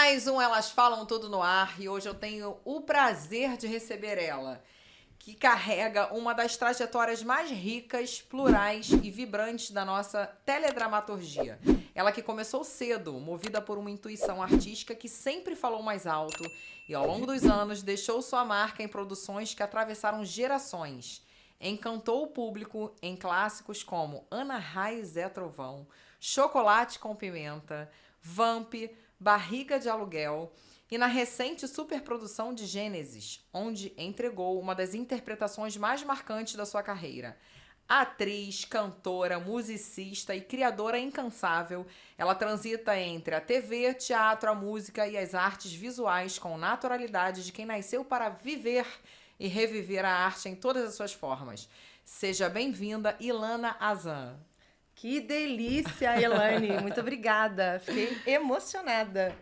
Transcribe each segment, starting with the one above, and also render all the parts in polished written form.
Mais um Elas Falam Tudo no Ar e hoje eu tenho o prazer de receber ela, que carrega uma das trajetórias mais ricas, plurais e vibrantes da nossa teledramaturgia. Ela que começou cedo, movida por uma intuição artística que sempre falou mais alto e ao longo dos anos deixou sua marca em produções que atravessaram gerações. Encantou o público em clássicos como Ana Raio e Zé Trovão, Chocolate com Pimenta, Vamp, Barriga de Aluguel e na recente superprodução de Gênesis, onde entregou uma das interpretações mais marcantes da sua carreira. Atriz, cantora, musicista e criadora incansável, ela transita entre a TV, teatro, a música e as artes visuais com naturalidade de quem nasceu para viver e reviver a arte em todas as suas formas. Seja bem-vinda, Ilana Azan. Que delícia, Elaine. Muito obrigada. Fiquei emocionada.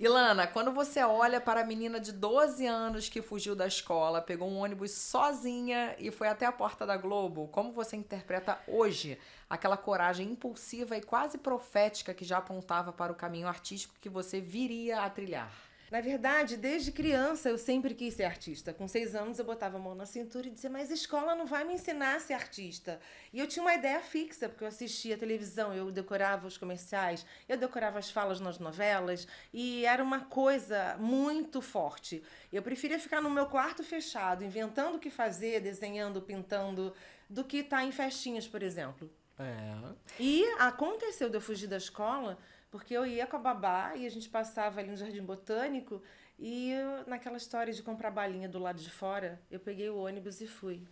Ilana, quando você olha para a menina de 12 anos que fugiu da escola, pegou um ônibus sozinha e foi até a porta da Globo, como você interpreta hoje aquela coragem impulsiva e quase profética que já apontava para o caminho artístico que você viria a trilhar? Na verdade, desde criança eu sempre quis ser artista. Com 6 anos eu botava a mão na cintura e dizia, mas a escola não vai me ensinar a ser artista. E eu tinha uma ideia fixa, porque eu assistia televisão, eu decorava os comerciais, eu decorava as falas nas novelas, e era uma coisa muito forte. Eu preferia ficar no meu quarto fechado, inventando o que fazer, desenhando, pintando, do que estar em festinhas, por exemplo. E aconteceu de eu fugir da escola, porque eu ia com a babá e a gente passava ali no Jardim Botânico e naquela história de comprar balinha do lado de fora, eu peguei o ônibus e fui.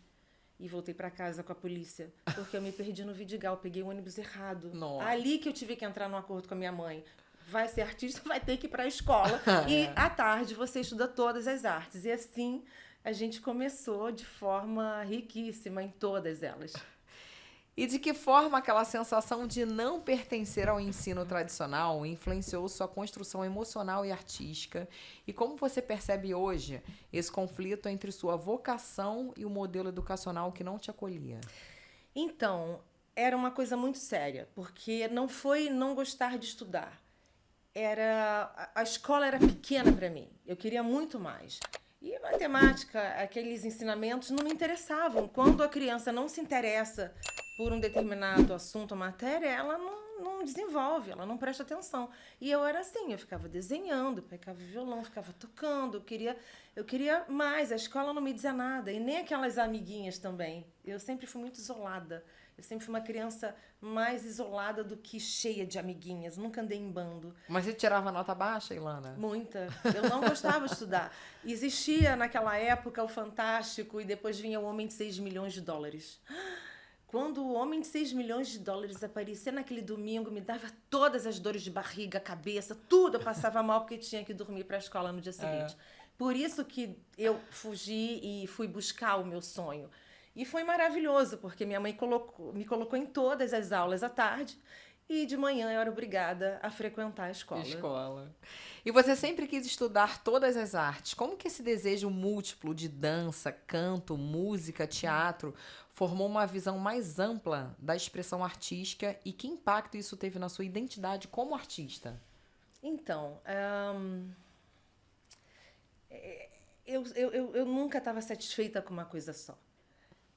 E voltei para casa com a polícia, porque eu me perdi no Vidigal, peguei o ônibus errado. Nossa. Ali que eu tive que entrar num acordo com a minha mãe. Vai ser artista, vai ter que ir para a escola. E à tarde você estuda todas as artes. E assim a gente começou de forma riquíssima em todas elas. E de que forma aquela sensação de não pertencer ao ensino tradicional influenciou sua construção emocional e artística? E como você percebe hoje esse conflito entre sua vocação e o modelo educacional que não te acolhia? Então, era uma coisa muito séria, porque não foi não gostar de estudar. A escola era pequena para mim. Eu queria muito mais. E matemática, aqueles ensinamentos não me interessavam. Quando a criança não se interessa por um determinado assunto ou matéria, ela não desenvolve, ela não presta atenção. E eu era assim, eu ficava desenhando, pegava violão, ficava tocando, eu queria mais, a escola não me dizia nada, e nem aquelas amiguinhas também. Eu sempre fui muito isolada, eu sempre fui uma criança mais isolada do que cheia de amiguinhas, nunca andei em bando. Mas você tirava nota baixa, Ilana? Muita. Eu não gostava de estudar. Existia naquela época o Fantástico e depois vinha o Homem de 6 milhões de dólares. Quando o Homem de 6 milhões de dólares aparecia naquele domingo, me dava todas as dores de barriga, cabeça, tudo. Eu passava mal porque tinha que dormir para a escola no dia seguinte. Por isso que eu fugi e fui buscar o meu sonho. E foi maravilhoso, porque minha mãe me colocou em todas as aulas à tarde e de manhã eu era obrigada a frequentar a escola. E você sempre quis estudar todas as artes. Como que esse desejo múltiplo de dança, canto, música, teatro formou uma visão mais ampla da expressão artística e que impacto isso teve na sua identidade como artista? Então, eu nunca estava satisfeita com uma coisa só.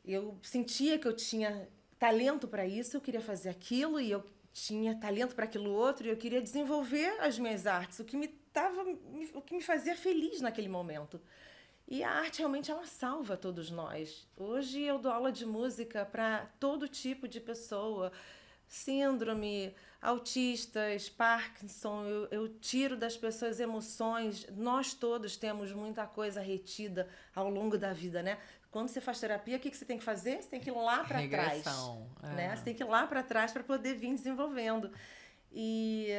Eu sentia que eu tinha talento para isso, eu queria fazer aquilo e eu tinha talento para aquilo outro e eu queria desenvolver as minhas artes, o que me fazia feliz naquele momento. E a arte realmente ela salva todos nós. Hoje eu dou aula de música para todo tipo de pessoa, síndrome, autistas, Parkinson, eu tiro das pessoas emoções. Nós todos temos muita coisa retida ao longo da vida, né? Quando você faz terapia, o que você tem que fazer? Você tem que ir lá para trás. Né? Você tem que ir lá para trás para poder vir desenvolvendo. E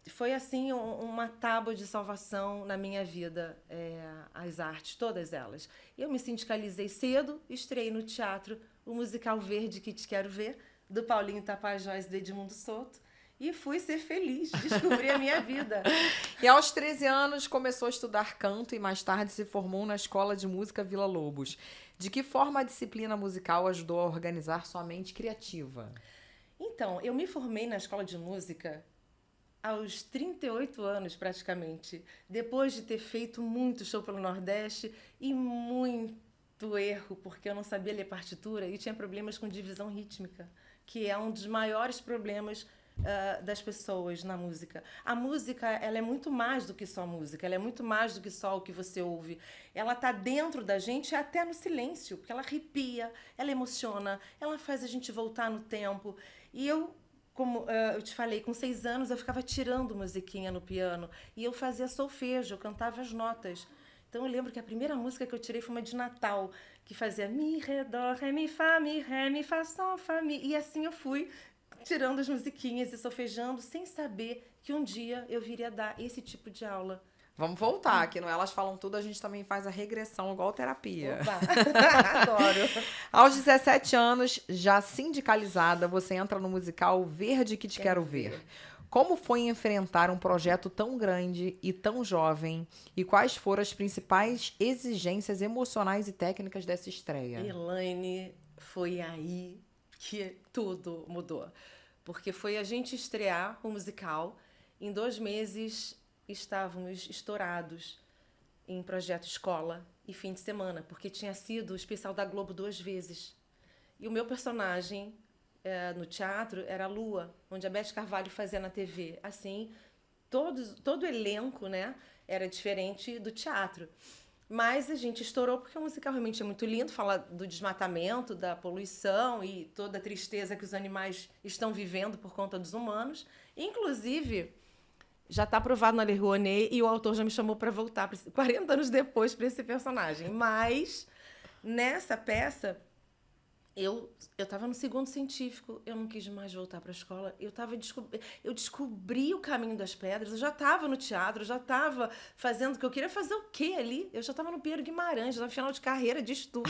foi assim uma tábua de salvação na minha vida, as artes, todas elas. Eu me sindicalizei cedo, estreiei no teatro o musical Verde Que Te Quero Ver, do Paulinho Tapajós e do Edmundo Souto. E fui ser feliz, descobri a minha vida. E aos 13 anos começou a estudar canto e mais tarde se formou na Escola de Música Vila Lobos. De que forma a disciplina musical ajudou a organizar sua mente criativa? Então, eu me formei na escola de música aos 38 anos, praticamente. Depois de ter feito muito show pelo Nordeste e muito erro, porque eu não sabia ler partitura e tinha problemas com divisão rítmica, que é um dos maiores problemas das pessoas na música. A música, ela é muito mais do que só música, ela é muito mais do que só o que você ouve. Ela está dentro da gente até no silêncio, porque ela arrepia, ela emociona, ela faz a gente voltar no tempo. E eu, como eu te falei, com 6 anos eu ficava tirando musiquinha no piano e eu fazia solfejo, eu cantava as notas. Então eu lembro que a primeira música que eu tirei foi uma de Natal, que fazia mi, ré, dó, ré, mi, fá, sol, fá, mi. E assim eu fui tirando as musiquinhas e solfejando sem saber que um dia eu viria dar esse tipo de aula. Vamos voltar, que no Elas Falam Tudo a gente também faz a regressão, igual terapia. Opa, adoro. Aos 17 anos, já sindicalizada, você entra no musical Verde que te quero ver. Como foi enfrentar um projeto tão grande e tão jovem? E quais foram as principais exigências emocionais e técnicas dessa estreia? Elaine, foi aí que tudo mudou. Porque foi a gente estrear o musical, em 2 meses estávamos estourados em projeto escola e fim de semana, porque tinha sido o especial da Globo 2 vezes. E o meu personagem no teatro era a Lua, onde a Beth Carvalho fazia na TV. Assim, todo o elenco, né, era diferente do teatro. Mas a gente estourou porque o musical realmente é muito lindo, fala do desmatamento, da poluição e toda a tristeza que os animais estão vivendo por conta dos humanos. Inclusive, já está aprovado na Lei Rouanet e o autor já me chamou para voltar 40 anos depois para esse personagem. Mas nessa peça eu estava no 2º científico, eu não quis mais voltar para a escola, eu descobri o caminho das pedras, eu já estava no teatro, eu já estava fazendo o que eu queria fazer. O quê ali? Eu já estava no Pinheiro Guimarães, já no final de carreira de estudo.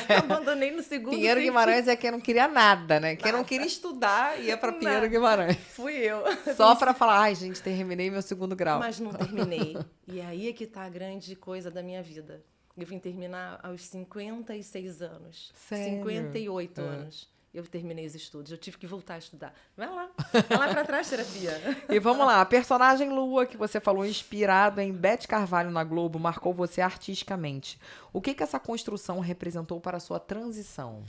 Eu abandonei no 2º Pinheiro Guimarães é quem não queria nada, né? Quem não queria estudar ia para Pinheiro Guimarães. Fui eu. Só para falar, ai, gente, terminei meu 2º grau. Mas não terminei. E aí é que tá a grande coisa da minha vida. Eu vim terminar aos 56 anos. Sério? 58 anos. Eu terminei os estudos. Eu tive que voltar a estudar. Vai lá pra trás, terapia. E vamos lá, a personagem Lua, que você falou, inspirado em Beth Carvalho na Globo, marcou você artisticamente. O que essa construção representou para a sua transição?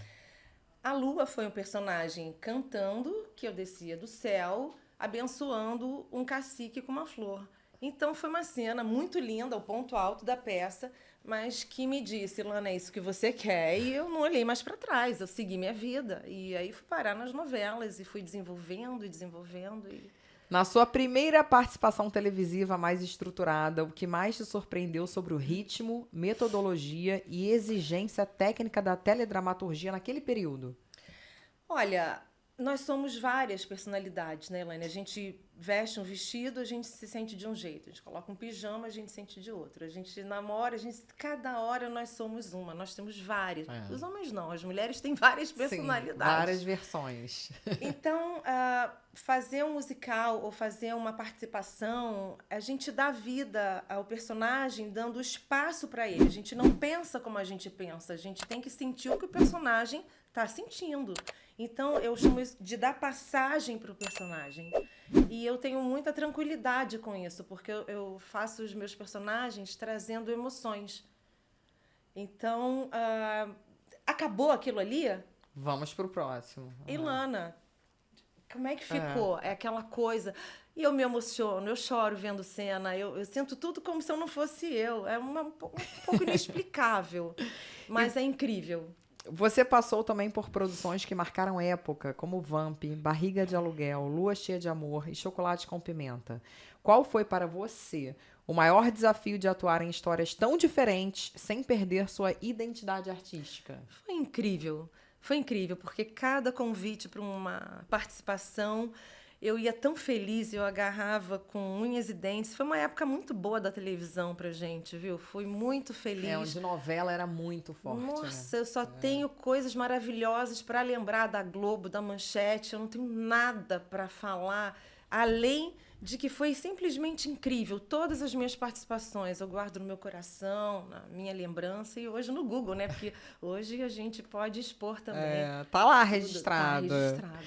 A Lua foi um personagem cantando, que eu descia do céu, abençoando um cacique com uma flor. Então foi uma cena muito linda, o ponto alto da peça, mas que me disse, Lana, é isso que você quer? E eu não olhei mais para trás, eu segui minha vida. E aí fui parar nas novelas e fui desenvolvendo e desenvolvendo. Na sua primeira participação televisiva mais estruturada, o que mais te surpreendeu sobre o ritmo, metodologia e exigência técnica da teledramaturgia naquele período? Olha, nós somos várias personalidades, né, Elaine? A gente veste um vestido, a gente se sente de um jeito. A gente coloca um pijama, a gente se sente de outro. A gente namora, cada hora nós somos uma. Nós temos várias. Os homens não, as mulheres têm várias personalidades. Sim, várias versões. Então, fazer um musical ou fazer uma participação, a gente dá vida ao personagem dando espaço para ele. A gente não pensa como a gente pensa. A gente tem que sentir o que o personagem está sentindo. Então, eu chamo isso de dar passagem para o personagem. E eu tenho muita tranquilidade com isso, porque eu faço os meus personagens trazendo emoções. Então, acabou aquilo ali? Vamos pro próximo. Ilana, como é que ficou? É aquela coisa... E eu me emociono, eu choro vendo cena, eu sinto tudo como se eu não fosse eu. É um pouco inexplicável, mas é incrível. Você passou também por produções que marcaram época, como Vamp, Barriga de Aluguel, Lua Cheia de Amor e Chocolate com Pimenta. Qual foi para você o maior desafio de atuar em histórias tão diferentes sem perder sua identidade artística? Foi incrível, porque cada convite para uma participação eu ia tão feliz, eu agarrava com unhas e dentes. Foi uma época muito boa da televisão pra gente, viu? Fui muito feliz. Onde novela era muito forte. Nossa, né? Eu só tenho coisas maravilhosas para lembrar da Globo, da Manchete. Eu não tenho nada para falar, além de que foi simplesmente incrível. Todas as minhas participações eu guardo no meu coração, na minha lembrança e hoje no Google, né? Porque hoje a gente pode expor também. Tá lá registrado. Tá registrado.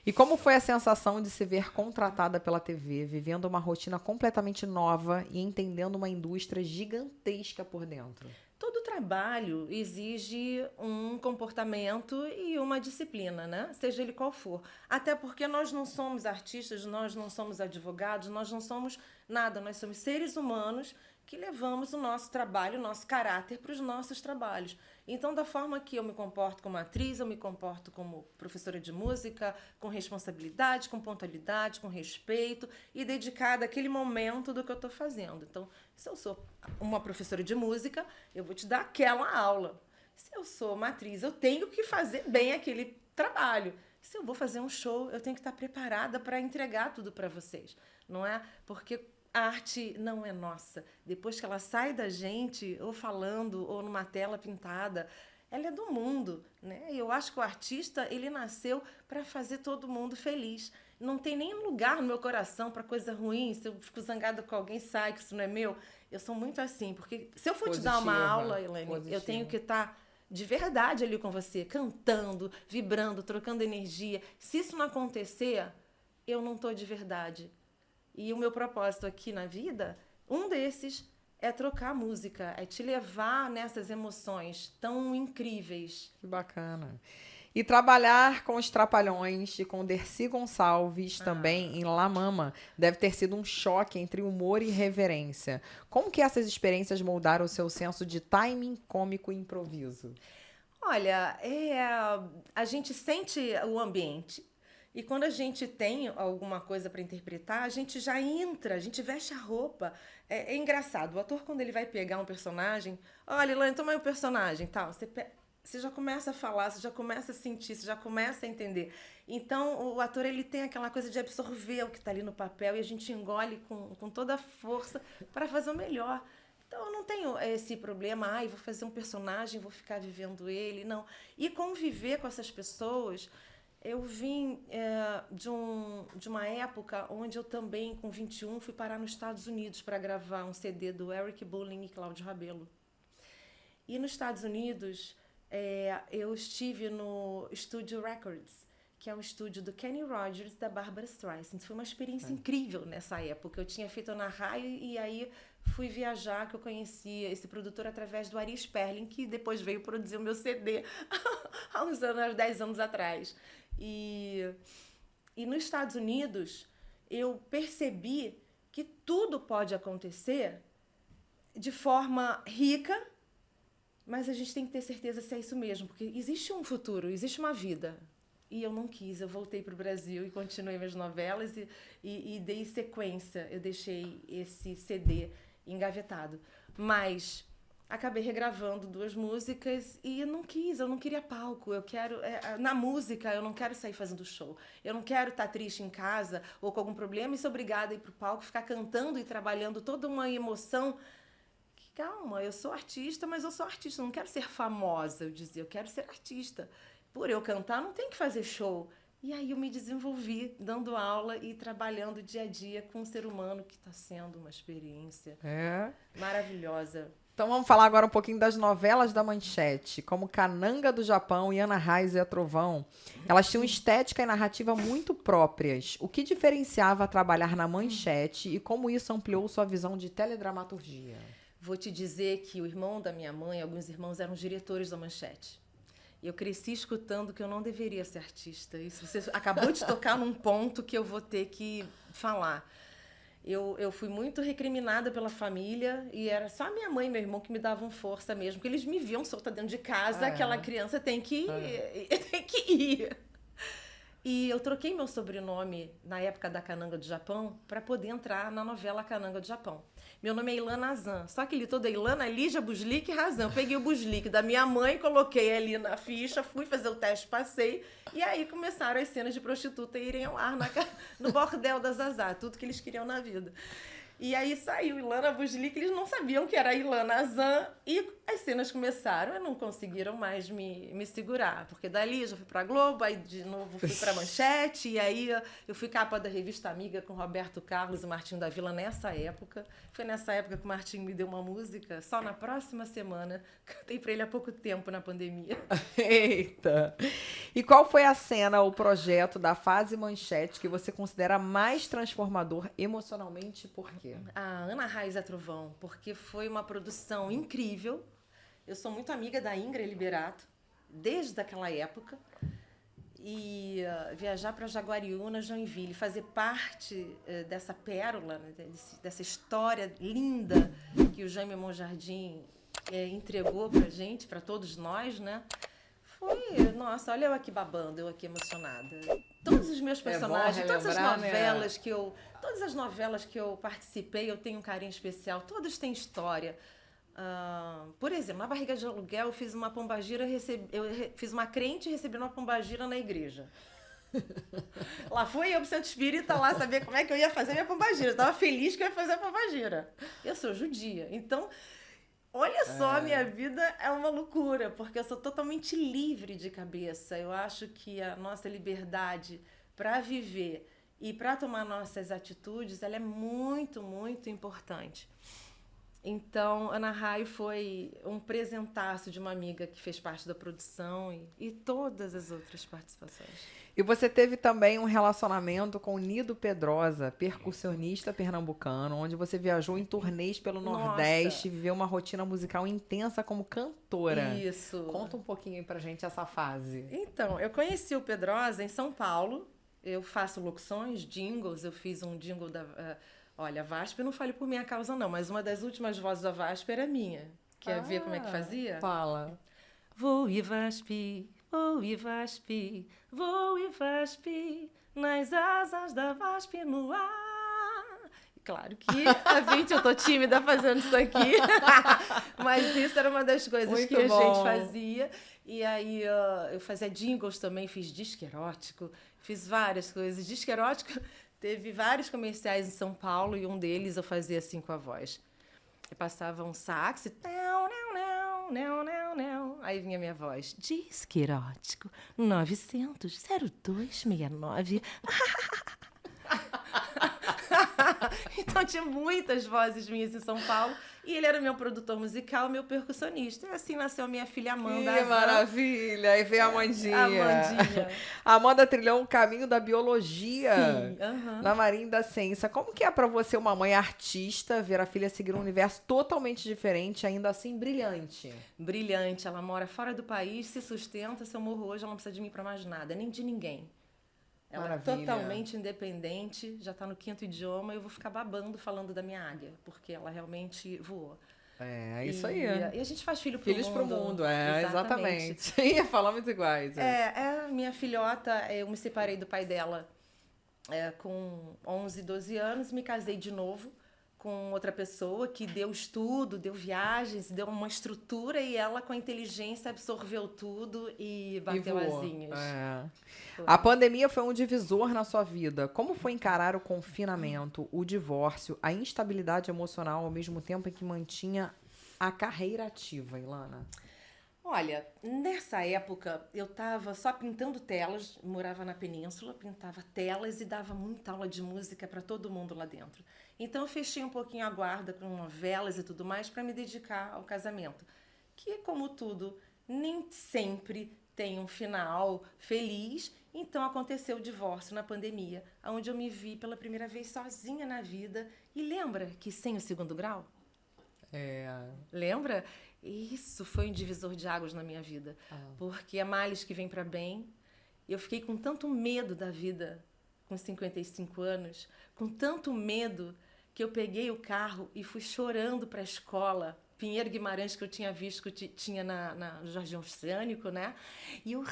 E como foi a sensação de se ver contratada pela TV, vivendo uma rotina completamente nova e entendendo uma indústria gigantesca por dentro? Todo trabalho exige um comportamento e uma disciplina, né? Seja ele qual for. Até porque nós não somos artistas, nós não somos advogados, nós não somos nada. Nós somos seres humanos que levamos o nosso trabalho, o nosso caráter para os nossos trabalhos. Então, da forma que eu me comporto como atriz, eu me comporto como professora de música, com responsabilidade, com pontualidade, com respeito e dedicada àquele momento do que eu estou fazendo. Então, se eu sou uma professora de música, eu vou te dar aquela aula. Se eu sou uma atriz, eu tenho que fazer bem aquele trabalho. Se eu vou fazer um show, eu tenho que estar preparada para entregar tudo para vocês, não é? Porque a arte não é nossa. Depois que ela sai da gente, ou falando, ou numa tela pintada, ela é do mundo, né? E eu acho que o artista, ele nasceu para fazer todo mundo feliz. Não tem nem lugar no meu coração para coisa ruim. Se eu fico zangada com alguém, sai, que isso não é meu. Eu sou muito assim, porque se eu for te dar uma aula, Elaine, eu tenho que estar de verdade ali com você, cantando, vibrando, trocando energia. Se isso não acontecer, eu não estou de verdade. E o meu propósito aqui na vida, um desses é trocar música, é te levar nessas emoções tão incríveis. Que bacana. E trabalhar com os Trapalhões e com Dercy Gonçalves também em La Mama deve ter sido um choque entre humor e reverência. Como que essas experiências moldaram o seu senso de timing, cômico e improviso? Olha, a gente sente o ambiente. E quando a gente tem alguma coisa para interpretar, a gente já entra, a gente veste a roupa. É engraçado, o ator, quando ele vai pegar um personagem, olha, Elaine, toma aí o personagem, tal, você já começa a falar, você já começa a sentir, você já começa a entender. Então, o ator, ele tem aquela coisa de absorver o que está ali no papel e a gente engole com toda a força para fazer o melhor. Então, eu não tenho esse problema, vou fazer um personagem, vou ficar vivendo ele, não. E conviver com essas pessoas. Eu vim de uma época onde eu também, com 21, fui parar nos Estados Unidos para gravar um CD do Eric Bulling e Cláudio Rabelo. E nos Estados Unidos, eu estive no Studio Records, que é o estúdio do Kenny Rogers e da Barbra Streisand. Foi uma experiência incrível nessa época. Eu tinha feito na Raio e aí fui viajar, que eu conheci esse produtor através do Ari Sperling, que depois veio produzir o meu CD há uns 10 anos atrás. E nos Estados Unidos, eu percebi que tudo pode acontecer de forma rica, mas a gente tem que ter certeza se é isso mesmo, porque existe um futuro, existe uma vida. E eu não quis, eu voltei para o Brasil e continuei minhas novelas e dei sequência. Eu deixei esse CD engavetado. Mas acabei regravando 2 músicas e eu não queria palco. Eu quero, na música, eu não quero sair fazendo show. Eu não quero estar triste em casa ou com algum problema e ser obrigada a ir pro palco, ficar cantando e trabalhando toda uma emoção. Calma, eu sou artista, mas eu sou artista, eu não quero ser famosa, eu dizia, eu quero ser artista. Por eu cantar, não tem que fazer show. E aí eu me desenvolvi dando aula e trabalhando dia a dia com um ser humano que está sendo uma experiência maravilhosa. Então vamos falar agora um pouquinho das novelas da Manchete, como Cananga do Japão e Ana Raiz e a Trovão. Elas tinham estética e narrativa muito próprias. O que diferenciava trabalhar na Manchete e como isso ampliou sua visão de teledramaturgia? Vou te dizer que o irmão da minha mãe, alguns irmãos eram diretores da Manchete. E eu cresci escutando que eu não deveria ser artista. Isso você acabou de tocar num ponto que eu vou ter que falar. Eu fui muito recriminada pela família e era só a minha mãe e meu irmão que me davam força mesmo, porque eles me viam solta dentro de casa, aquela criança tem que ir. E eu troquei meu sobrenome na época da Cananga do Japão para poder entrar na novela Cananga do Japão. Meu nome é Ilana Azan, só que ele todo é Ilana, Lígia, Buslick e Razan. Eu peguei o Buslick da minha mãe, coloquei ali na ficha, fui fazer o teste, passei, e aí começaram as cenas de prostituta irem ao ar no bordel da Zazá, tudo que eles queriam na vida. E aí saiu Ilana Buslick, eles não sabiam que era Ilana Azan, e as cenas começaram e não conseguiram mais me segurar, porque dali eu já fui pra Globo, aí de novo fui pra Manchete, e aí eu fui capa da revista Amiga com Roberto Carlos e Martinho da Vila nessa época. Foi nessa época que o Martinho me deu uma música, só na próxima semana, cantei pra ele há pouco tempo na pandemia. Eita! E qual foi a cena ou projeto da fase Manchete que você considera mais transformador emocionalmente e por quê? A Ana Raiz é Trovão, porque foi uma produção incrível. Eu sou muito amiga da Ingrid Liberato, desde aquela época. E viajar para Jaguariúna, Joinville, fazer parte dessa pérola, né, dessa história linda que o Jaime Monjardim entregou pra gente, para todos nós, né? Foi, nossa, olha eu aqui babando, eu aqui emocionada. Todos os meus personagens, todas as novelas todas as novelas que eu participei, eu tenho um carinho especial, todas têm história. Por exemplo, na Barriga de Aluguel, eu fiz uma pombagira, fiz uma crente e recebi uma pombagira na igreja. Lá fui eu pro Centro Espírita lá saber como é que eu ia fazer minha pombagira. Eu tava feliz que eu ia fazer a pombagira. Eu sou judia, então olha só, a minha vida é uma loucura, porque eu sou totalmente livre de cabeça. Eu acho que a nossa liberdade para viver e para tomar nossas atitudes, ela é muito, muito importante. Então, Ana Rai foi um presentaço de uma amiga que fez parte da produção e todas as outras participações. E você teve também um relacionamento com o Nido Pedrosa, percussionista pernambucano, onde você viajou em turnês pelo Nordeste, viveu uma rotina musical intensa como cantora. Isso. Conta um pouquinho aí pra gente essa fase. Então, eu conheci o Pedrosa em São Paulo. Eu faço locuções, jingles. Eu fiz um jingle da... olha, a VASP, eu não fale por minha causa não, mas uma das últimas vozes da VASP era minha. Quer ver como é que fazia? Fala. Vou e VASP, vou e VASP, vou e VASP, nas asas da VASP no ar. Claro que, eu tô tímida fazendo isso aqui, mas isso era uma das coisas muito que a bom. gente fazia. E aí eu fazia jingles também, fiz disco erótico, fiz várias coisas. Disco erótico, teve vários comerciais em São Paulo e um deles eu fazia assim com a voz. Eu passava um sax, aí vinha minha voz. Disque erótico 900-0269. Então tinha muitas vozes minhas em São Paulo. E ele era meu produtor musical, meu percussionista. E assim nasceu a minha filha Amanda. Que maravilha! Aí veio a Amandinha. Amandinha. A Amanda trilhou um caminho da biologia. Sim, na Marinha da Ciência. Como que é pra você, uma mãe artista, ver a filha seguir um universo totalmente diferente, ainda assim brilhante? Brilhante. Ela mora fora do país, se sustenta. Se eu morro hoje, ela não precisa de mim pra mais nada, nem de ninguém. Ela Maravilha. é totalmente independente, já está no 5º idioma, eu vou ficar babando falando da minha águia, porque ela realmente voou. É isso aí. E a gente faz filhos pro mundo. Exatamente. Falamos iguais. Minha filhota, eu me separei do pai dela com 11, 12 anos, me casei de novo com outra pessoa que deu estudo, deu viagens, deu uma estrutura e ela com a inteligência absorveu tudo e bateu asinhas. A pandemia foi um divisor na sua vida. Como foi encarar o confinamento, o divórcio, a instabilidade emocional ao mesmo tempo em que mantinha a carreira ativa, Ilana? Olha, nessa época eu estava só pintando telas, morava na Península, pintava telas e dava muita aula de música para todo mundo lá dentro. Então eu fechei um pouquinho a guarda com novelas e tudo mais para me dedicar ao casamento. Que, como tudo, nem sempre tem um final feliz. Então aconteceu o divórcio na pandemia, onde eu me vi pela primeira vez sozinha na vida. E lembra que sem o 2º grau? Lembra? Isso foi um divisor de águas na minha vida. Porque é males que vem para bem. Eu fiquei com tanto medo da vida com 55 anos, com tanto medo que eu peguei o carro e fui chorando para a escola. Pinheiro Guimarães, que eu tinha visto que tinha no Jardim Oceânico, né? E eu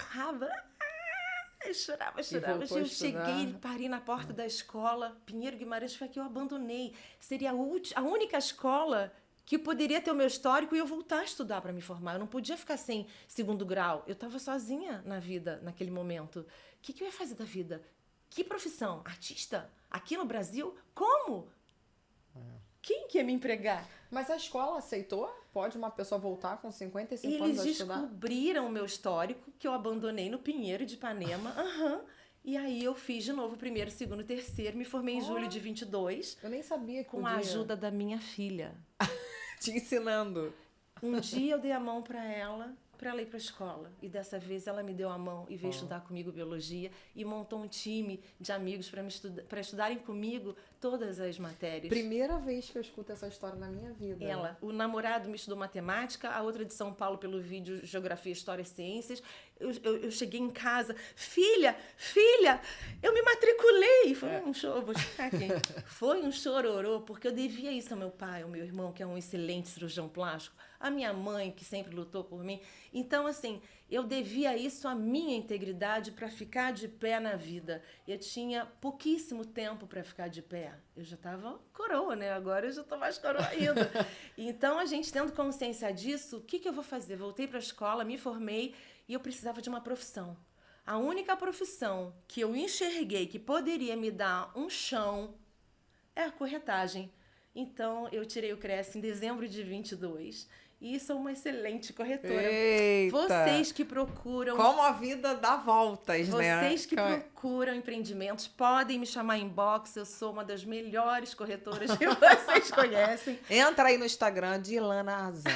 eu chorava. Eu cheguei, parei na porta da escola. Pinheiro Guimarães foi a que eu abandonei. Seria a única escola que poderia ter o meu histórico e eu voltar a estudar para me formar. Eu não podia ficar sem 2º grau. Eu estava sozinha na vida naquele momento. O que eu ia fazer da vida? Que profissão? Artista? Aqui no Brasil? Como? Quem que ia me empregar? Mas a escola aceitou? Pode uma pessoa voltar com 55 anos Eles a estudar? descobriram o meu histórico, que eu abandonei no Pinheiro de Ipanema. E aí eu fiz de novo o primeiro, segundo, terceiro. Me formei em julho de 22, Eu nem sabia que com a ajuda da minha filha. te ensinando. Um dia eu dei a mão para ela ir para a escola. E dessa vez ela me deu a mão e veio estudar comigo biologia e montou um time de amigos para estudarem comigo todas as matérias. Primeira vez que eu escuto essa história na minha vida. O namorado me estudou matemática, a outra de São Paulo pelo vídeo Geografia, História e Ciências. Eu cheguei em casa, filha, eu me matriculei. Foi um choro, vou explicar aqui. Foi um chororô, porque eu devia isso ao meu pai, ao meu irmão, que é um excelente cirurgião plástico, a minha mãe, que sempre lutou por mim. Então, assim, eu devia isso à minha integridade para ficar de pé na vida. Eu tinha pouquíssimo tempo para ficar de pé. Eu já estava coroa, né? Agora eu já estou mais coroa ainda. Então, a gente tendo consciência disso, o que eu vou fazer? Voltei para a escola, me formei e eu precisava de uma profissão. A única profissão que eu enxerguei que poderia me dar um chão é a corretagem. Então, eu tirei o CRES em dezembro de 22 e sou uma excelente corretora. Eita. Vocês que procuram... Como a vida dá voltas, né? Vocês que procuram empreendimentos, podem me chamar inbox. Eu sou uma das melhores corretoras que vocês conhecem. Entra aí no Instagram de Ilana Azan.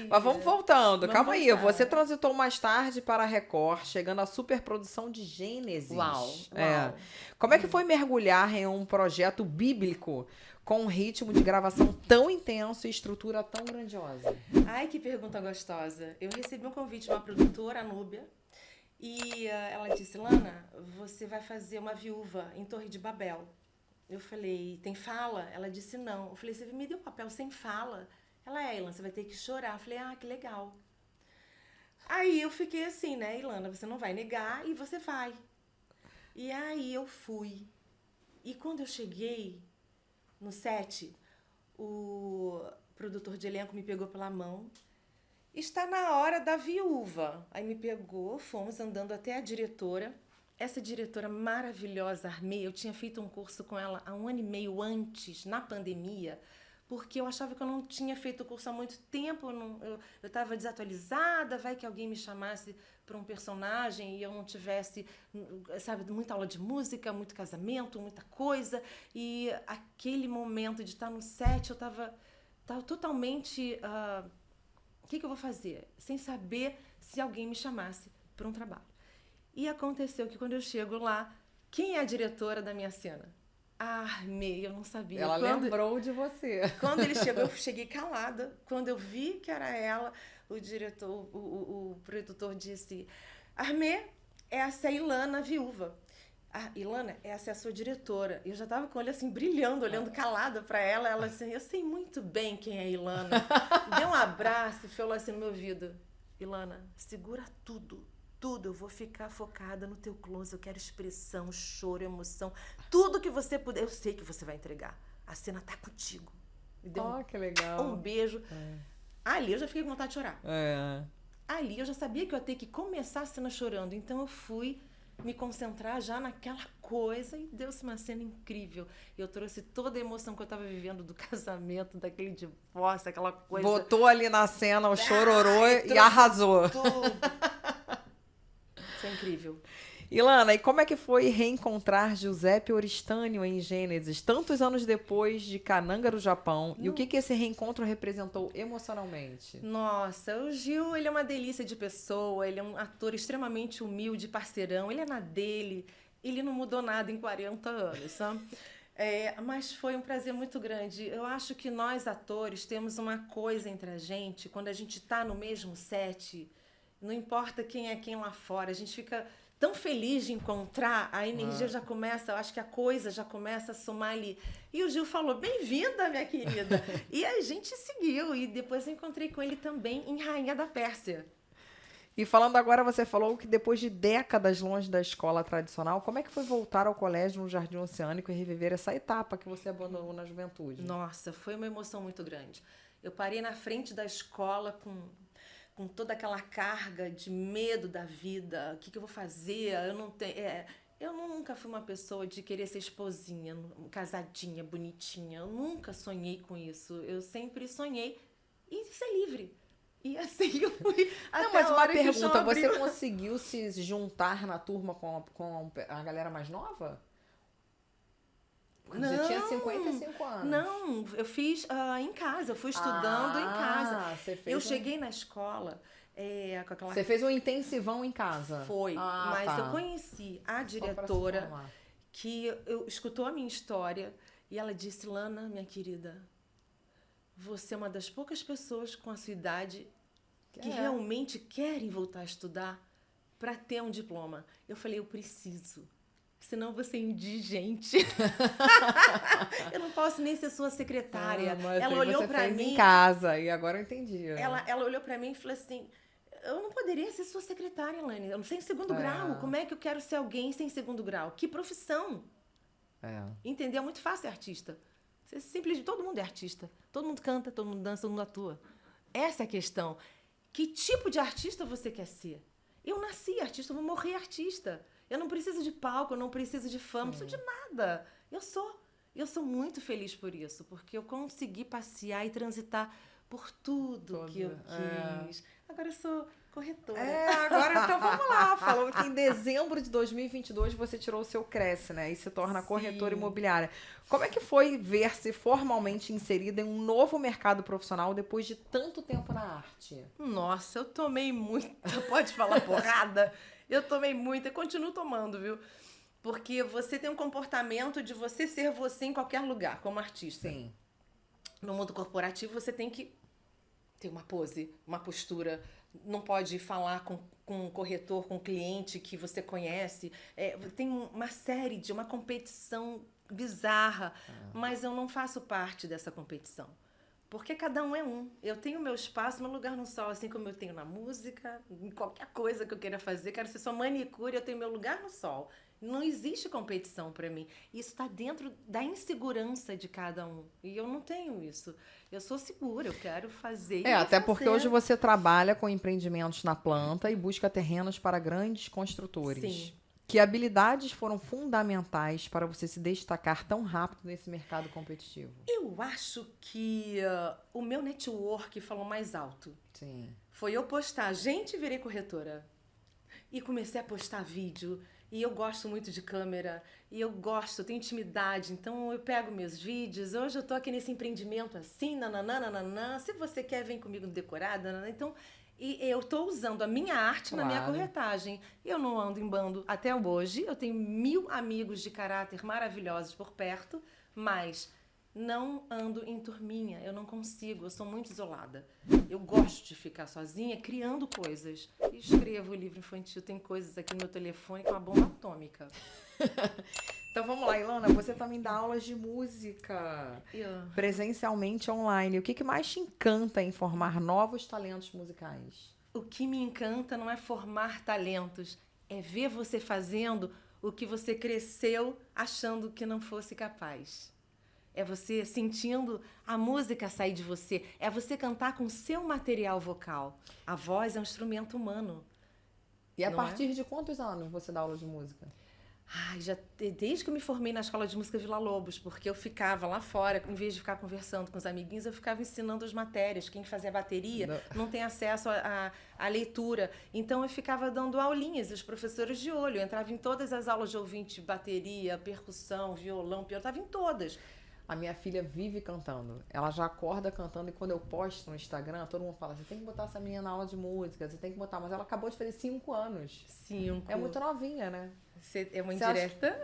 Mas vamos voltando. Calma aí. Você transitou mais tarde para a Record, chegando à superprodução de Gênesis. Uau. Como é que foi mergulhar em um projeto bíblico com um ritmo de gravação tão intenso e estrutura tão grandiosa? Ai, que pergunta gostosa. Eu recebi um convite de uma produtora, a Núbia, e ela disse, Lana, você vai fazer uma viúva em Torre de Babel. Eu falei, tem fala? Ela disse, não. Eu falei, você me deu um papel sem fala? Ela, Ilana, você vai ter que chorar. Eu falei, que legal. Aí eu fiquei assim, né, Ilana, você não vai negar e você vai. E aí eu fui. E quando eu cheguei no set, o produtor de elenco me pegou pela mão. Está na hora da viúva. Aí me pegou, fomos andando até a diretora. Essa diretora maravilhosa, Armê, eu tinha feito um curso com ela há 1 ano e meio antes, na pandemia, porque eu achava que eu não tinha feito o curso há muito tempo, eu estava desatualizada, vai que alguém me chamasse para um personagem e eu não tivesse, sabe, muita aula de música, muito casamento, muita coisa. E aquele momento de estar no set, eu estava totalmente... o que eu vou fazer? Sem saber se alguém me chamasse para um trabalho. E aconteceu que quando eu chego lá, quem é a diretora da minha cena? Armei, eu não sabia. Ela lembrou de você. Quando ele chegou, eu cheguei calada. Quando eu vi que era ela, o diretor, o produtor disse, Armê, essa é a Ilana, viúva. Ilana, essa é a sua diretora. Eu já estava com o olho assim, brilhando, olhando calada para ela. Ela assim, eu sei muito bem quem é a Ilana. Deu um abraço e falou assim no meu ouvido, Ilana, segura tudo. Eu vou ficar focada no teu close, eu quero expressão, choro, emoção, tudo que você puder, eu sei que você vai entregar. A cena tá contigo. Me deu que legal. Um beijo. Ali eu já fiquei com vontade de chorar. Ali eu já sabia que eu ia ter que começar a cena chorando, então eu fui me concentrar já naquela coisa e deu-se uma cena incrível. Eu trouxe toda a emoção que eu estava vivendo do casamento, daquele divórcio, aquela coisa. Botou ali na cena o chororô e arrasou. Tudo. Foi incrível. Ilana, e como é que foi reencontrar Giuseppe Oristânio em Gênesis, tantos anos depois de Kananga, no Japão? E o que esse reencontro representou emocionalmente? Nossa, o Gil, ele é uma delícia de pessoa, ele é um ator extremamente humilde, parceirão, ele é na dele, ele não mudou nada em 40 anos, sabe? Mas foi um prazer muito grande. Eu acho que nós, atores, temos uma coisa entre a gente, quando a gente tá no mesmo set, não importa quem é quem lá fora, a gente fica tão feliz de encontrar, a energia já começa, eu acho que a coisa já começa a somar ali. E o Gil falou, bem-vinda, minha querida. E a gente seguiu, e depois eu encontrei com ele também em Rainha da Pérsia. E falando agora, você falou que depois de décadas longe da escola tradicional, como é que foi voltar ao colégio no Jardim Oceânico e reviver essa etapa que você abandonou na juventude? Nossa, foi uma emoção muito grande. Eu parei na frente da escola com toda aquela carga de medo da vida, o que eu vou fazer, Eu nunca fui uma pessoa de querer ser esposinha, casadinha, bonitinha. Eu nunca sonhei com isso. Eu sempre sonhei em ser livre. E assim eu fui Não, até mas a uma hora que o chão pergunta, você abriu. conseguiu se juntar na turma com a galera mais nova? Quando você tinha 55 anos. Não, eu fiz em casa, eu fui estudando em casa. Você fez Eu cheguei na escola com aquela... Você fez um intensivão em casa? Foi, mas tá. eu conheci a Só pra se diretora informar. que escutou a minha história e ela disse, Lana, minha querida, você é uma das poucas pessoas com a sua idade que realmente querem voltar a estudar para ter um diploma. Eu falei, eu preciso. Senão eu vou ser indigente. Eu não posso nem ser sua secretária. Mas ela aí olhou você para fez mim. em casa, e agora eu entendi. Ela olhou para mim e falou assim: eu não poderia ser sua secretária, Elaine. Eu não sei em segundo grau. Como é que eu quero ser alguém sem segundo grau? Que profissão? Entendeu? É muito fácil ser artista. Você simples, todo mundo é artista. Todo mundo canta, todo mundo dança, todo mundo atua. Essa é a questão. Que tipo de artista você quer ser? Eu nasci artista, eu vou morrer artista. Eu não preciso de palco, eu não preciso de fama, não preciso de nada. Eu sou muito feliz por isso, porque eu consegui passear e transitar por tudo que eu quis. Agora eu sou corretora. Agora então vamos lá. Falou que em dezembro de 2022 você tirou o seu Cresce, né? E se torna corretora imobiliária. Como é que foi ver-se formalmente inserida em um novo mercado profissional depois de tanto tempo na arte? Nossa, eu tomei muita, pode falar porrada? Eu tomei muita e continuo tomando, viu? Porque você tem um comportamento de você ser você em qualquer lugar, como artista. Sim. No mundo corporativo, você tem que ter uma pose, uma postura. Não pode falar com um corretor, com um cliente que você conhece. Tem uma competição bizarra. Mas eu não faço parte dessa competição. Porque cada um é um. Eu tenho meu espaço, meu lugar no sol, assim como eu tenho na música, em qualquer coisa que eu queira fazer. Quero ser só manicure, eu tenho meu lugar no sol. Não existe competição para mim. Isso está dentro da insegurança de cada um. E eu não tenho isso. Eu sou segura, eu quero fazer. Até porque hoje você trabalha com empreendimentos na planta e busca terrenos para grandes construtores. Sim. Que habilidades foram fundamentais para você se destacar tão rápido nesse mercado competitivo? Eu acho que o meu network falou mais alto. Sim. Foi eu postar, gente, virei corretora. E comecei a postar vídeo. E eu gosto muito de câmera. E eu tenho intimidade. Então eu pego meus vídeos. Hoje eu tô aqui nesse empreendimento assim, nananana. Se você quer, vem comigo no decorado. Nanana. Então... E eu estou usando a minha arte na minha corretagem. Eu não ando em bando até hoje. Eu tenho 1000 amigos de caráter maravilhosos por perto, mas não ando em turminha. Eu não consigo, eu sou muito isolada. Eu gosto de ficar sozinha criando coisas. Escrevo livro infantil, tem coisas aqui no meu telefone com uma bomba atômica. Então vamos lá, Ilana, você também dá aulas de música presencialmente online. O que mais te encanta em formar novos talentos musicais? O que me encanta não é formar talentos, é ver você fazendo o que você cresceu achando que não fosse capaz. É você sentindo a música sair de você, é você cantar com o seu material vocal. A voz é um instrumento humano. E a partir de quantos anos você dá aula de música? Desde que eu me formei na Escola de Música Vila Lobos, porque eu ficava lá fora, em vez de ficar conversando com os amiguinhos, eu ficava ensinando as matérias. Quem fazia bateria não tem acesso à leitura. Então, eu ficava dando aulinhas, e os professores de olho. Eu entrava em todas as aulas de ouvinte, bateria, percussão, violão, piano, eu estava em todas. A minha filha vive cantando. Ela já acorda cantando e quando eu posto no Instagram, todo mundo fala, você tem que botar essa menina na aula de música, você tem que botar. Mas ela acabou de fazer 5 anos. 5. É muito novinha, né? É uma indireta?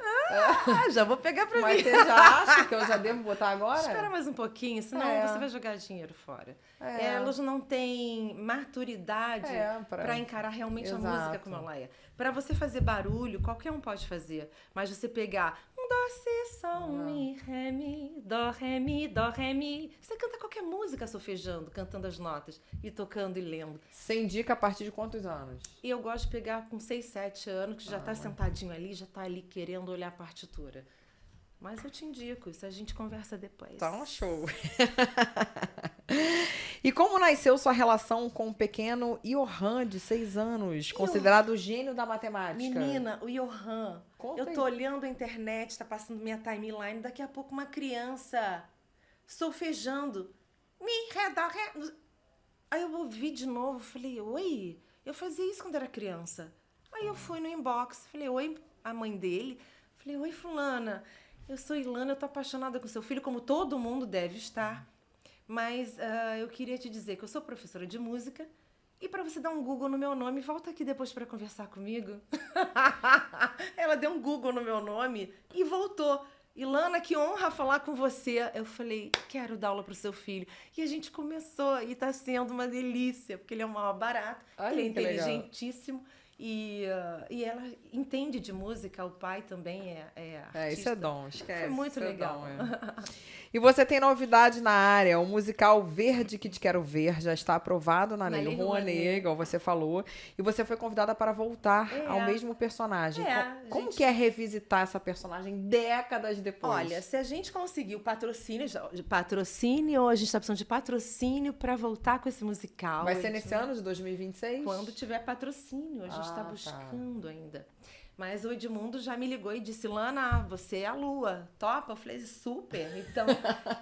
Já vou pegar pra mim. Mas você já acha que eu já devo botar agora? Espera mais um pouquinho, senão você vai jogar dinheiro fora. Elas não têm maturidade para encarar realmente a música como ela é. Para você fazer barulho, qualquer um pode fazer. Mas você pegar um dó, si, sol, mi, ré, mi, dó, ré, mi. Você canta qualquer música solfejando, cantando as notas e tocando e lendo. Você indica a partir de quantos anos? E eu gosto de pegar com 6, 7 anos, que já tá sentadinho ali, já tá ali querendo olhar a partitura. Mas eu te indico, isso a gente conversa depois. Então, show. E como nasceu sua relação com o pequeno Johan, de 6 anos, considerado o gênio da matemática? Menina, o Johan... Conta Eu aí. tô olhando a internet, tá passando minha timeline, daqui a pouco uma criança solfejando. Mi, ré, dó, ré. Aí eu ouvi de novo, falei, oi? Eu fazia isso quando era criança. Aí eu fui no inbox, falei, oi, a mãe dele. Falei, oi, fulana, eu sou Ilana, eu tô apaixonada com seu filho, como todo mundo deve estar. Mas eu queria te dizer que eu sou professora de música e para você dar um Google no meu nome, volta aqui depois para conversar comigo. Ela deu um Google no meu nome e voltou. Ilana, que honra falar com você. Eu falei, quero dar aula pro seu filho. E a gente começou e tá sendo uma delícia, porque ele é um maior barato, Olha ele é que legal. inteligentíssimo e ela entende de música, o pai também é artista. Isso é dom, esquece. Foi muito isso é legal. dom, E você tem novidade na área, o musical Verde que Te Quero Ver já está aprovado na Lei Rouanet, igual você falou, e você foi convidada para voltar ao mesmo personagem. Como que é revisitar essa personagem décadas depois? Olha, se a gente conseguiu patrocínio, a gente está precisando de patrocínio para voltar com esse musical. Vai ser nesse ano de 2026? Quando tiver patrocínio, a gente está buscando ainda. Mas o Edmundo já me ligou e disse, Lana, você é a lua, topa? Eu falei, super. Então,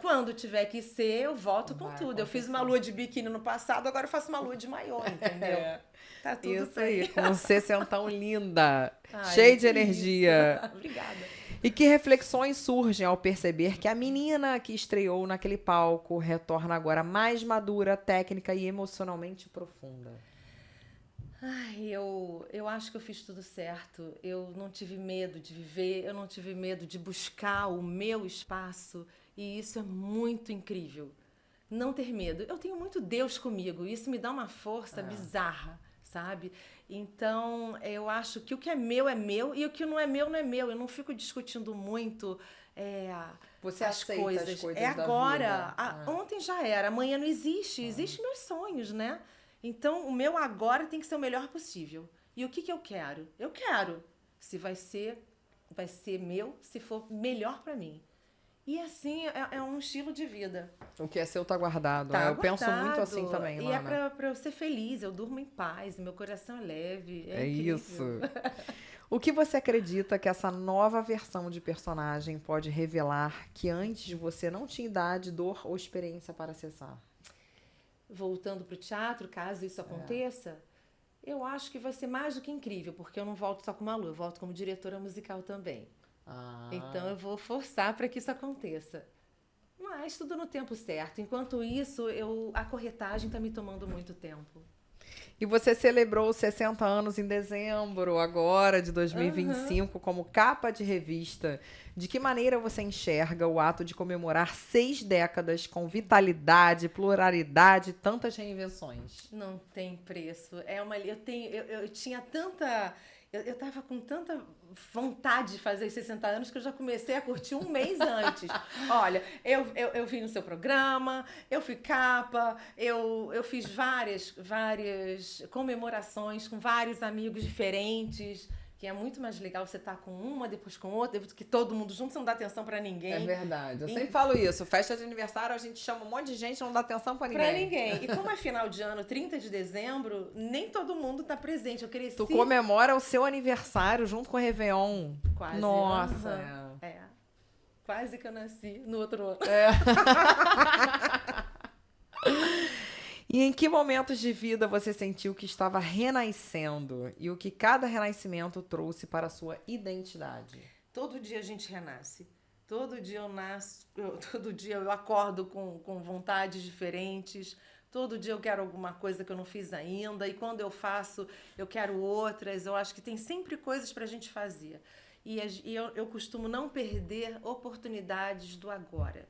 quando tiver que ser, eu volto com tudo. Eu fiz uma lua de biquíni no passado, agora eu faço uma lua de maiô, entendeu? Tá tudo isso bem. aí, com um 60 linda, cheia de energia. Obrigada. E que reflexões surgem ao perceber que a menina que estreou naquele palco retorna agora mais madura, técnica e emocionalmente profunda? Ai, eu acho que eu fiz tudo certo. Eu não tive medo de viver, eu não tive medo de buscar o meu espaço. E isso é muito incrível. Não ter medo. Eu tenho muito Deus comigo. Isso me dá uma força bizarra, sabe? Então, eu acho que o que é meu e o que não é meu não é meu. Eu não fico discutindo muito Você as aceita coisas. as coisas É da agora. vida. Ontem já era, amanhã não existe. Existem meus sonhos, né? Então, o meu agora tem que ser o melhor possível. E o que eu quero? Eu quero. Se vai ser meu, se for melhor pra mim. E assim, é um estilo de vida. O que é seu tá guardado. Tá Eu penso muito assim também, E Lana. é pra eu ser feliz, eu durmo em paz, meu coração é leve. É incrível. Isso. O que você acredita que essa nova versão de personagem pode revelar que antes você não tinha idade, dor ou experiência para acessar? Voltando pro teatro, caso isso aconteça, eu acho que vai ser mais do que incrível, porque eu não volto só como Malu, eu volto como diretora musical também. Então eu vou forçar para que isso aconteça. Mas tudo no tempo certo. Enquanto isso, a corretagem está me tomando muito tempo. E você celebrou 60 anos em dezembro, agora, de 2025, como capa de revista. De que maneira você enxerga o ato de comemorar 6 décadas com vitalidade, pluralidade e tantas reinvenções? Não tem preço. Eu tinha tanta... Eu tava com tanta vontade de fazer os 60 anos que eu já comecei a curtir um mês antes. Olha, eu vim no seu programa, eu fui capa, eu fiz várias comemorações com vários amigos diferentes, que é muito mais legal você estar com uma, depois com outra, depois que todo mundo junto, você não dá atenção pra ninguém. É verdade. Eu sempre falo isso. Festa de aniversário, a gente chama um monte de gente e não dá atenção pra ninguém. Pra ninguém. E como é final de ano, 30 de dezembro, nem todo mundo tá presente. Eu cresci... Tu comemora o seu aniversário junto com o Réveillon. Quase. Nossa. Quase que eu nasci no outro ano. E em que momentos de vida você sentiu que estava renascendo? E o que cada renascimento trouxe para a sua identidade? Todo dia a gente renasce. Todo dia eu nasço, todo dia eu acordo com vontades diferentes. Todo dia eu quero alguma coisa que eu não fiz ainda. E quando eu faço, eu quero outras. Eu acho que tem sempre coisas para a gente fazer. E eu costumo não perder oportunidades do agora.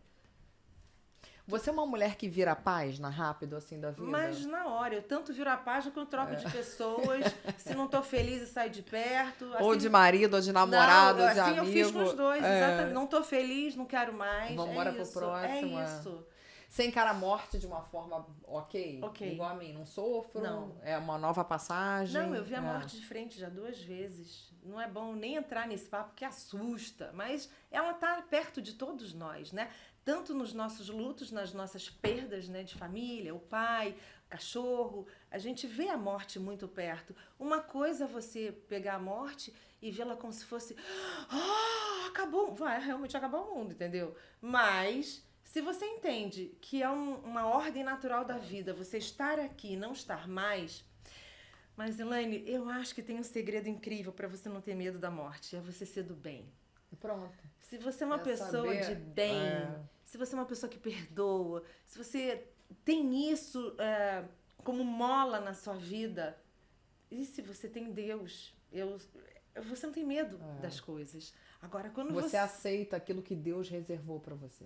Você é uma mulher que vira a página rápido, assim, da vida? Mas na hora, eu tanto viro a página que eu troco de pessoas. Se não tô feliz, eu saio de perto. Assim, ou de marido, ou de namorado, ou de assim amigo. Eu fiz com os dois, exatamente. Não tô feliz, não quero mais. Vamos embora pro próximo. É isso. Você encara a morte de uma forma ok? Igual a mim, não sofro? Não. É uma nova passagem? Não, eu vi a morte de frente já 2 vezes. Não é bom nem entrar nesse papo que assusta, mas ela tá perto de todos nós, né? Tanto nos nossos lutos, nas nossas perdas, né, de família, o pai, o cachorro, a gente vê a morte muito perto. Uma coisa é você pegar a morte e vê-la como se fosse, acabou, vai realmente acabar o mundo, entendeu? Mas se você entende que é uma ordem natural da vida, você estar aqui e não estar mais. Mas, Elaine, eu acho que tem um segredo incrível para você não ter medo da morte, é você ser do bem. Pronto. Se você é uma pessoa de bem, se você é uma pessoa que perdoa, se você tem isso como mola na sua vida, e se você tem Deus, você não tem medo das coisas. Agora, quando você aceita aquilo que Deus reservou para você.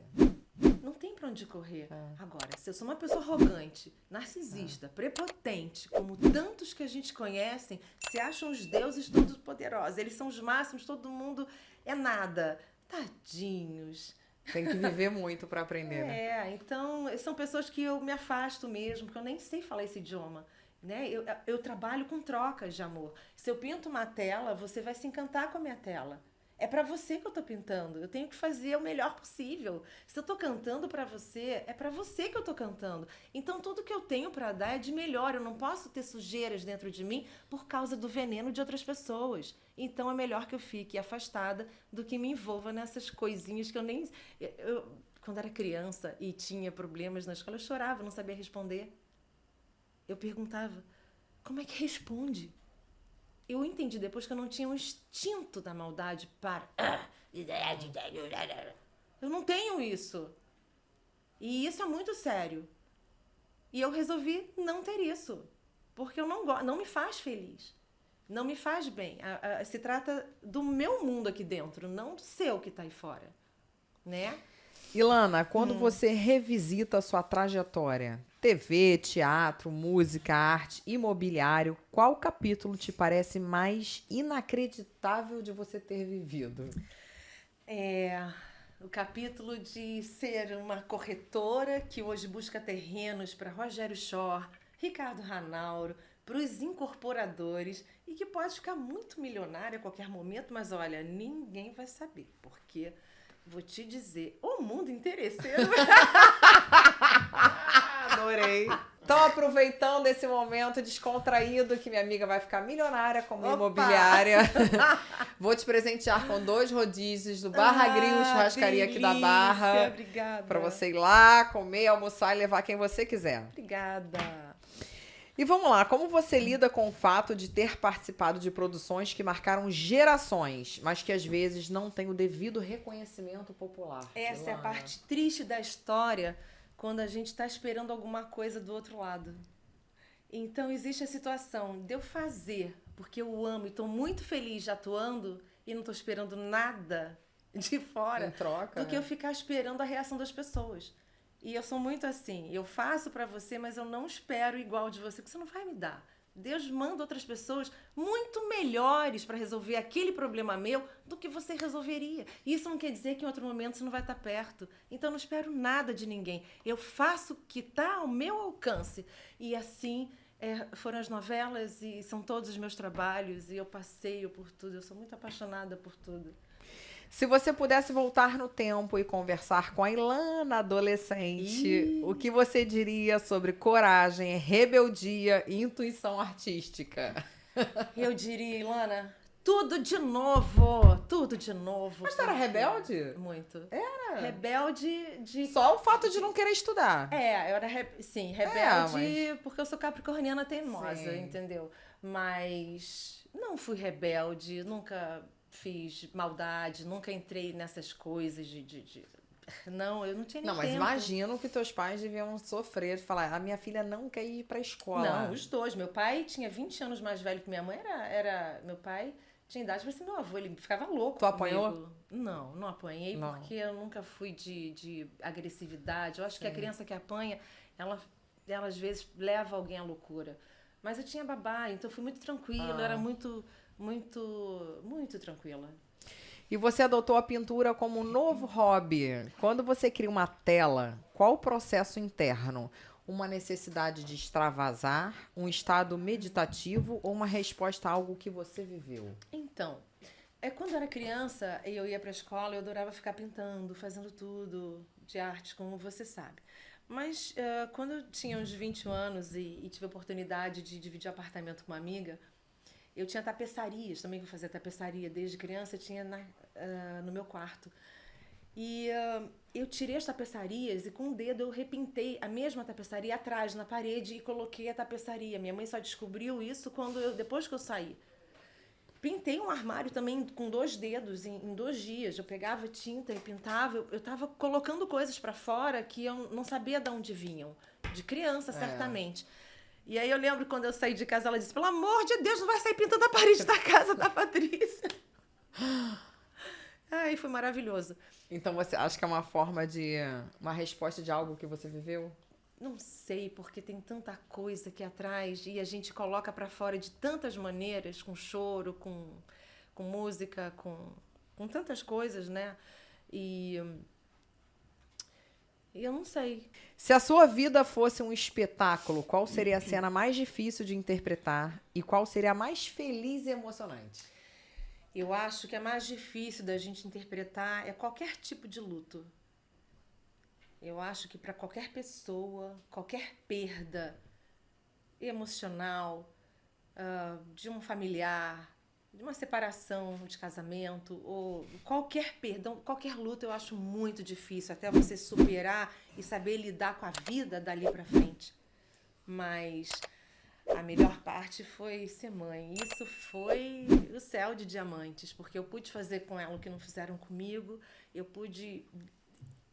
Não tem pra onde correr. Agora, se eu sou uma pessoa arrogante, narcisista, prepotente, como tantos que a gente conhece, se acham os deuses todos poderosos, eles são os máximos, todo mundo é nada. Tadinhos. Tem que viver muito para aprender, né? Então, são pessoas que eu me afasto mesmo, porque eu nem sei falar esse idioma. Né? Eu trabalho com trocas de amor. Se eu pinto uma tela, você vai se encantar com a minha tela. É pra você que eu tô pintando. Eu tenho que fazer o melhor possível. Se eu tô cantando pra você, é pra você que eu tô cantando. Então tudo que eu tenho pra dar é de melhor. Eu não posso ter sujeiras dentro de mim por causa do veneno de outras pessoas. Então é melhor que eu fique afastada do que me envolva nessas coisinhas que eu nem... quando era criança e tinha problemas na escola, eu chorava, não sabia responder. Eu perguntava, como é que responde? Eu entendi depois que eu não tinha um instinto da maldade para... Eu não tenho isso. E isso é muito sério. E eu resolvi não ter isso. Porque eu não me faz feliz. Não me faz bem. Se trata do meu mundo aqui dentro, não do seu que está aí fora. Né? Ilana, quando você revisita a sua trajetória, TV, teatro, música, arte, imobiliário, qual capítulo te parece mais inacreditável de você ter vivido? O capítulo de ser uma corretora que hoje busca terrenos para Rogério Schorr, Ricardo Ranauro, para os incorporadores e que pode ficar muito milionária a qualquer momento, mas olha, ninguém vai saber, porque... Vou te dizer, o mundo interesseiro. Adorei. Então, aproveitando esse momento descontraído que minha amiga vai ficar milionária como imobiliária, vou te presentear com 2 rodízios do Barra Grill, churrascaria aqui da Barra. Obrigada. Para você ir lá, comer, almoçar e levar quem você quiser. Obrigada. E vamos lá, como você lida com o fato de ter participado de produções que marcaram gerações, mas que às vezes não têm o devido reconhecimento popular? Essa é a parte triste da história, quando a gente está esperando alguma coisa do outro lado. Então existe a situação de eu fazer, porque eu amo e estou muito feliz atuando e não estou esperando nada de fora, em troca, do que eu ficar esperando a reação das pessoas. E eu sou muito assim, eu faço pra você, mas eu não espero igual de você, porque você não vai me dar. Deus manda outras pessoas muito melhores para resolver aquele problema meu do que você resolveria. E isso não quer dizer que em outro momento você não vai estar perto. Então eu não espero nada de ninguém. Eu faço o que está ao meu alcance. E assim foram as novelas e são todos os meus trabalhos e eu passeio por tudo. Eu sou muito apaixonada por tudo. Se você pudesse voltar no tempo e conversar com a Ilana adolescente, o que você diria sobre coragem, rebeldia e intuição artística? Eu diria, Ilana, tudo de novo, tudo de novo. Mas tu era rebelde? Muito. Era? Rebelde de... Só o fato de não querer estudar. Eu era, rebelde porque eu sou capricorniana teimosa, entendeu? Mas não fui rebelde, nunca... fiz maldade, nunca entrei nessas coisas Não, eu não tinha nem tempo. Não, mas imagino que teus pais deviam sofrer, de falar, a minha filha não quer ir pra escola. Não, os dois. Meu pai tinha 20 anos mais velho que minha mãe, meu pai tinha idade pra ser meu avô, ele ficava louco. Tu apanhou? Não apanhei, porque eu nunca fui de agressividade. Eu acho que a criança que apanha, ela às vezes leva alguém à loucura. Mas eu tinha babá, então eu fui muito tranquila, eu era muito tranquila. E você adotou a pintura como um novo hobby. Quando você cria uma tela, qual o processo interno? Uma necessidade de extravasar, um estado meditativo ou uma resposta a algo que você viveu? Então, quando eu era criança e eu ia para a escola, eu adorava ficar pintando, fazendo tudo de arte, como você sabe. Mas quando eu tinha uns 20 anos e tive a oportunidade de dividir apartamento com uma amiga, Eu tinha tapeçarias, também que eu fazia tapeçaria desde criança, eu tinha no meu quarto. E eu tirei as tapeçarias e com o dedo eu repintei a mesma tapeçaria atrás, na parede, e coloquei a tapeçaria. Minha mãe só descobriu isso depois que eu saí. Pintei um armário também com 2 dedos em 2 dias. Eu pegava tinta e pintava. Eu estava colocando coisas para fora que eu não sabia de onde vinham. De criança, certamente. E aí eu lembro quando eu saí de casa, ela disse, pelo amor de Deus, não vai sair pintando a parede da casa da Patrícia. Ai, foi maravilhoso. Então você acha que é uma resposta de algo que você viveu? Não sei, porque tem tanta coisa aqui atrás e a gente coloca pra fora de tantas maneiras, com choro, com música, com tantas coisas, né? E eu não sei. Se a sua vida fosse um espetáculo, qual seria a cena mais difícil de interpretar e qual seria a mais feliz e emocionante? Eu acho que a mais difícil da gente interpretar é qualquer tipo de luto. Eu acho que para qualquer pessoa, qualquer perda emocional, de um familiar, de uma separação de casamento, ou qualquer perda, qualquer luta, eu acho muito difícil, até você superar e saber lidar com a vida dali para frente. Mas a melhor parte foi ser mãe. Isso foi o céu de diamantes, porque eu pude fazer com ela o que não fizeram comigo, eu pude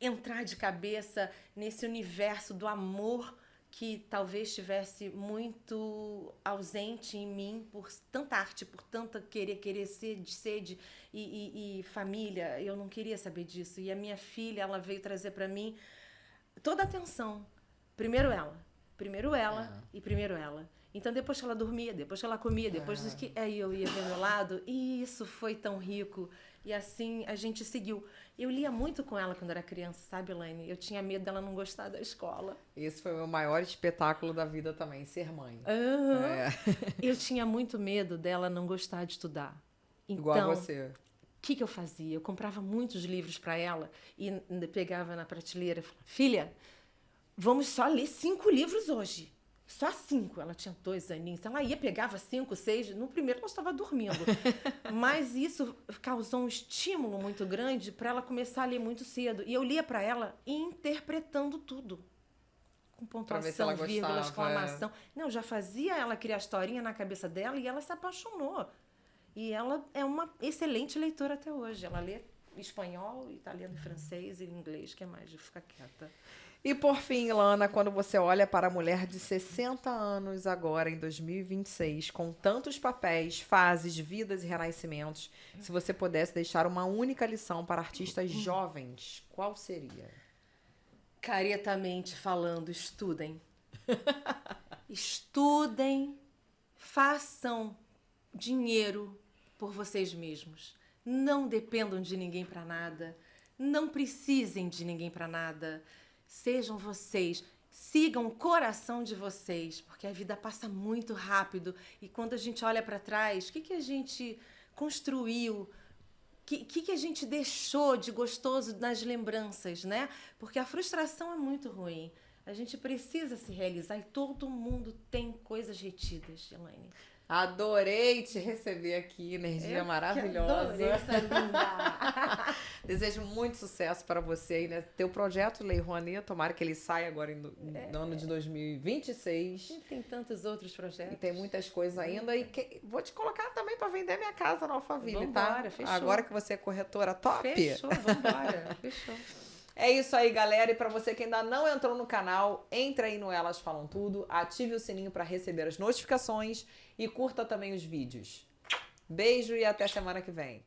entrar de cabeça nesse universo do amor que talvez estivesse muito ausente em mim por tanta arte, por tanta querer sede e família. Eu não queria saber disso. E a minha filha, ela veio trazer para mim toda a atenção. Primeiro ela e primeiro ela. Então, depois que ela dormia, depois que ela comia, depois que aí eu ia ver meu lado, e isso foi tão rico. E assim a gente seguiu. Eu lia muito com ela quando era criança, sabe, Elaine? Eu tinha medo dela não gostar da escola. Esse foi o meu maior espetáculo da vida também, ser mãe. Eu tinha muito medo dela não gostar de estudar. Então, igual a você. O que eu fazia? Eu comprava muitos livros para ela e pegava na prateleira e falava, filha, vamos só ler 5 livros hoje. Só 5. Ela tinha 2 aninhos. Então, ela pegava 5, 6. No primeiro, ela estava dormindo. Mas isso causou um estímulo muito grande para ela começar a ler muito cedo. E eu lia para ela interpretando tudo. Com pontuação, vírgula, exclamação. Não, já fazia ela criar a historinha na cabeça dela e ela se apaixonou. E ela é uma excelente leitora até hoje. Ela lê espanhol, italiano, francês e inglês. O que mais? Fica quieta. E por fim, Lana, quando você olha para a mulher de 60 anos agora, em 2026, com tantos papéis, fases, vidas e renascimentos, se você pudesse deixar uma única lição para artistas jovens, qual seria? Caretamente falando, estudem. Estudem, façam dinheiro por vocês mesmos. Não dependam de ninguém para nada. Não precisem de ninguém para nada. Sejam vocês, sigam o coração de vocês, porque a vida passa muito rápido e quando a gente olha para trás, o que a gente construiu, o que a gente deixou de gostoso nas lembranças, né? Porque a frustração é muito ruim. A gente precisa se realizar e todo mundo tem coisas retidas, Elaine. Adorei te receber aqui, energia maravilhosa. Adorei essa linda. Desejo muito sucesso para você aí, né? Teu projeto Lei Rouanet, tomara que ele saia agora no ano de 2026. E tem tantos outros projetos. E tem muitas coisas ainda. E vou te colocar também para vender minha casa na Alphaville, tá? Fechou. Agora que você é corretora top. Fechou, vambora. Fechou. É isso aí, galera. E para você que ainda não entrou no canal, entre aí no Elas Falam Tudo, ative o sininho para receber as notificações e curta também os vídeos. Beijo e até semana que vem.